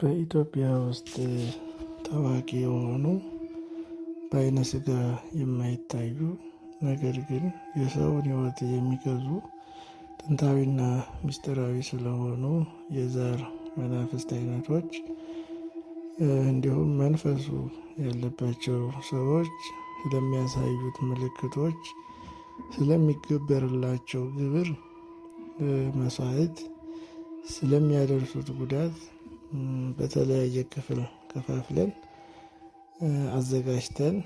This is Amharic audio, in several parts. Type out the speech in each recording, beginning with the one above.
በኢትዮጵያ ውስጥ ታዋቂ የሆኑ በአይነ ስጋ የማይታዩ ነገር ግን የሰውን ሕይወት የሚገዙ ጥንታዊና ምስጢራዊ ስለሆኑ የዛር መናፍስት አይነቶች እንዲሁም መንፈሱ ያለባቸው ሰዎች ስለሚያሳዩት ምልክቶች፣ ስለሚገበርላቸው ግብር፣ መስዋዕት፣ ስለሚያደርሱት ጉዳት በተለያየ ክፍል ከፋፍለን አዘጋጅተን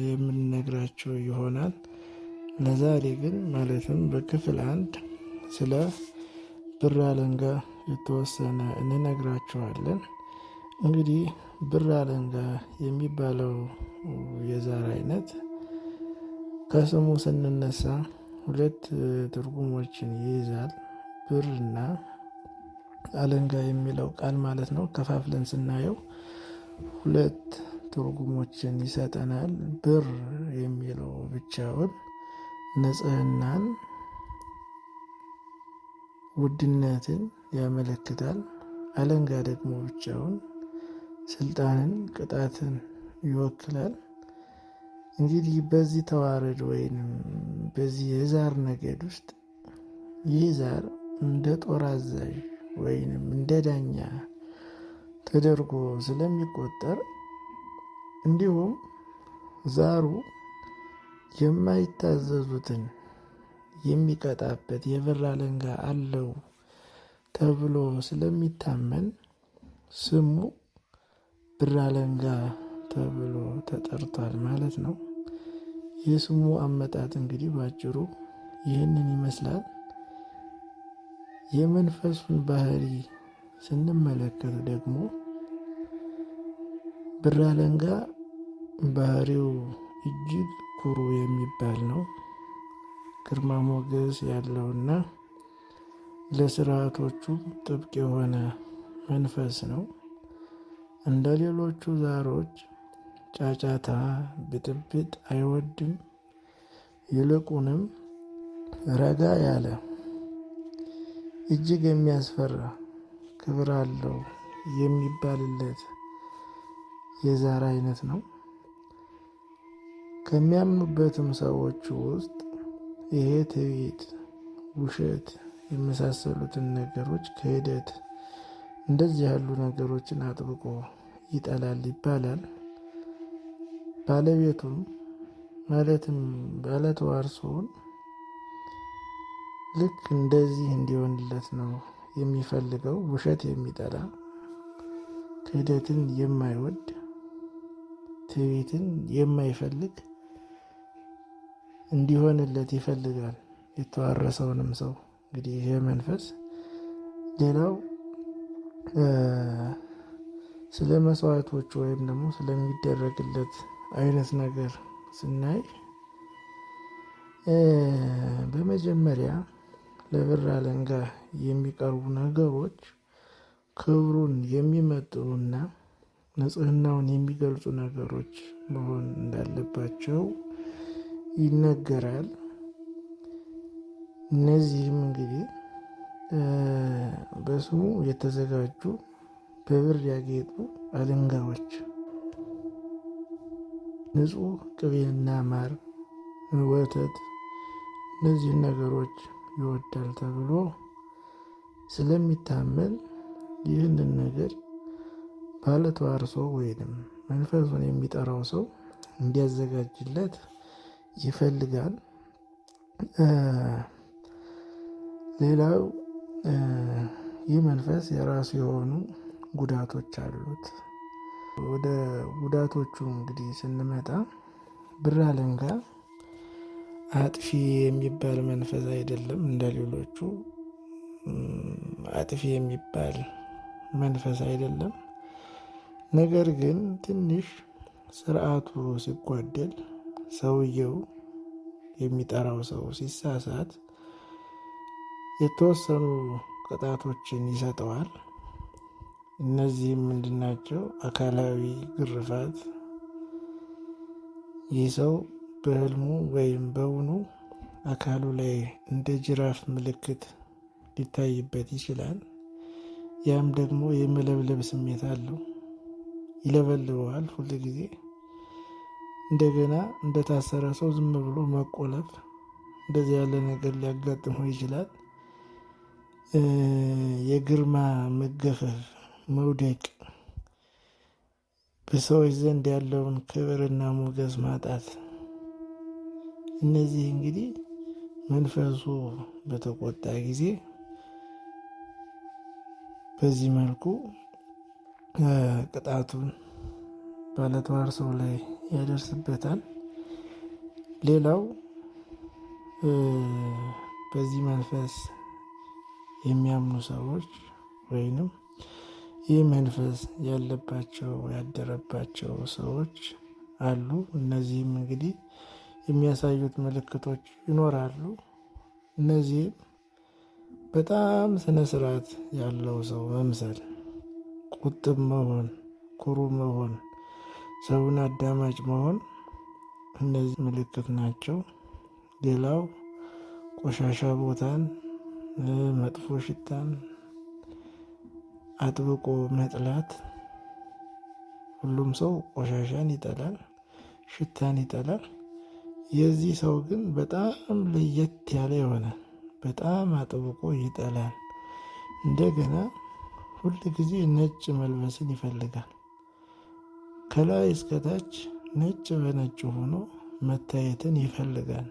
የምንነግራቸው ይሆናል። ለዛሬ ግን ማለትም በክፍል 1 ስለ ብር አለንጋ የተወሰነ እንነግራቸዋለን። እንግዲህ ብር አለንጋ የሚባለው የዛር አይነት ከስሙ ስንነሳ 2 ትርጉሞችን ይይዛል። ብርና አለንጋ የሚለው ቃል ማለት ነው። ከፋፍለን ስናየው 2 ትርጉሞችን ይሰጠናል። ብር የሚለው ብቻውን ንጽህናን፣ ውድነትን ያመለክታል። አለንጋ ደግሞ ብቻውን ስልጣንን፣ ቅጣትን ይወክላል። እንግዲህ በዚህ ተዋረድ ወይም በዚህ የዛር ነገድ ውስጥ ይህ ዛር እንደ ጦር አዛዥ ወይንም እንደ ዳኛ ተደርጎ ስለሚቆጠር እንዲሁም ዛሩ የማይታዘዙትን የሚቀጣበት የብር አለንጋ አለው ተብሎ ስለሚታመን ስሙ ብር አለንጋ ተብሎ ተጠርቷል ማለት ነው። የስሙ አመጣጥ እንግዲህ ባጭሩ ይህንን ይመስላል። የመንፈሱን ባህሪ ስንመለከት ደግሞ ብር አለንጋ ባህሪው እጅግ ኩሩ የሚባል ነው። ግርማ ሞገስ ያለውና ለስርዓቶቹ ጥብቅ የሆነ መንፈስ ነው። እንደ ሌሎቹ ዛሮች ጫጫታ፣ ብጥብጥ አይወድም። ይልቁንም ረጋ ያለ እጅግ የሚያስፈራ ክብር አለው የሚባልለት የዛር አይነት ነው። ከሚያምኑበትም ሰዎች ውስጥ ይሄ ትዕቢት፣ ውሸት የመሳሰሉትን ነገሮች፣ ክህደት፣ እንደዚህ ያሉ ነገሮችን አጥብቆ ይጠላል ይባላል። ባለቤቱም ማለትም ባለተዋርሶውን ልክ እንደዚህ እንዲሆንለት ነው የሚፈልገው። ውሸት የሚጠላ፣ ክህደትን የማይወድ፣ ትዕቢትን የማይፈልግ እንዲሆንለት ይፈልጋል የተዋረሰውንም ሰው። እንግዲህ ይሄ መንፈስ ሌላው ስለ መስዋዕቶች ወይም ደግሞ ስለሚደረግለት አይነት ነገር ስናይ በመጀመሪያ ለብር አለንጋ የሚቀርቡ ነገሮች ክብሩን የሚመጥኑና ንጽህናውን የሚገልጹ ነገሮች መሆን እንዳለባቸው ይነገራል። እነዚህም እንግዲህ በስሙ የተዘጋጁ በብር ያጌጡ አለንጋዎች፣ ንጹህ ቅቤና ማር፣ ወተት፣ እነዚህን ነገሮች ይወዳል ተብሎ ስለሚታመን ይህንን ነገር ባለተዋርሶ ወይንም መንፈሱን የሚጠራው ሰው እንዲያዘጋጅለት ይፈልጋል። ሌላው ይህ መንፈስ የራሱ የሆኑ ጉዳቶች አሉት። ወደ ጉዳቶቹ እንግዲህ ስንመጣ ብር አለንጋ አጥፊ የሚባል መንፈስ አይደለም። እንደሌሎቹ አጥፊ የሚባል መንፈስ አይደለም። ነገር ግን ትንሽ ስርዓቱ ሲጓደል፣ ሰውየው የሚጠራው ሰው ሲሳሳት የተወሰኑ ቅጣቶችን ይሰጠዋል። እነዚህም ምንድናቸው? አካላዊ ግርፋት። ይህ ሰው በህልሙ ወይም በውኑ አካሉ ላይ እንደ ጅራፍ ምልክት ሊታይበት ይችላል። ያም ደግሞ የመለብለብ ስሜት አለው። ይለበልበዋል ሁል ጊዜ። እንደገና እንደታሰረ ሰው ዝም ብሎ መቆለፍ፣ እንደዚህ ያለ ነገር ሊያጋጥመው ይችላል። የግርማ መገፈፍ፣ መውደቅ፣ በሰዎች ዘንድ ያለውን ክብርና ሞገስ ማጣት፣ እነዚህ እንግዲህ መንፈሱ በተቆጣ ጊዜ በዚህ መልኩ ቅጣቱን ባለተዋርሰው ላይ ያደርስበታል። ሌላው በዚህ መንፈስ የሚያምኑ ሰዎች ወይንም ይህ መንፈስ ያለባቸው ያደረባቸው ሰዎች አሉ። እነዚህም እንግዲህ የሚያሳዩት ምልክቶች ይኖራሉ። እነዚህም በጣም ስነ ስርዓት ያለው ሰው መምሰል፣ ቁጥብ መሆን፣ ኩሩ መሆን፣ ሰውን አዳማጭ መሆን እነዚህ ምልክት ናቸው። ሌላው ቆሻሻ ቦታን፣ መጥፎ ሽታን አጥብቆ መጥላት። ሁሉም ሰው ቆሻሻን ይጠላል፣ ሽታን ይጠላል። የዚህ ሰው ግን በጣም ለየት ያለ የሆነ በጣም አጥብቆ ይጠላል። እንደገና ሁል ጊዜ ነጭ መልበስን ይፈልጋል። ከላይ እስከታች ነጭ በነጭ ሆኖ መታየትን ይፈልጋል።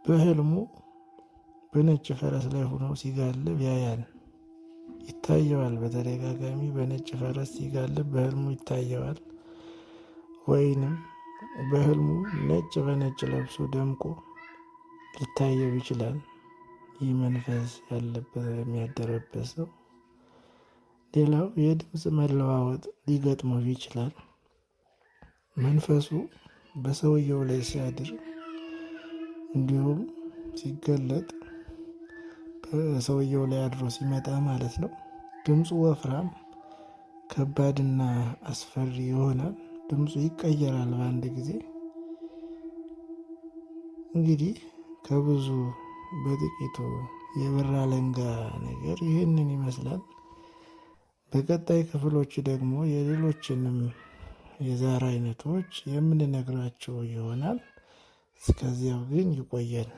በህልሙ በነጭ ፈረስ ላይ ሆኖ ሲጋልብ ያያል፣ ይታየዋል። በተደጋጋሚ በነጭ ፈረስ ሲጋልብ በህልሙ ይታየዋል። ወይንም በህልሙ ነጭ በነጭ ለብሶ ደምቆ ሊታየው ይችላል። ይህ መንፈስ ያለበት የሚያደረበት ሰው። ሌላው የድምፅ መለዋወጥ ሊገጥመው ይችላል። መንፈሱ በሰውየው ላይ ሲያድር እንዲሁም ሲገለጥ በሰውየው ላይ አድሮ ሲመጣ ማለት ነው። ድምፁ ወፍራም፣ ከባድና አስፈሪ ይሆናል። ድምፁ ይቀየራል በአንድ ጊዜ። እንግዲህ ከብዙ በጥቂቱ የብር አለንጋ ነገር ይህንን ይመስላል። በቀጣይ ክፍሎች ደግሞ የሌሎችንም የዛር አይነቶች የምንነግራቸው ይሆናል። እስከዚያው ግን ይቆየን።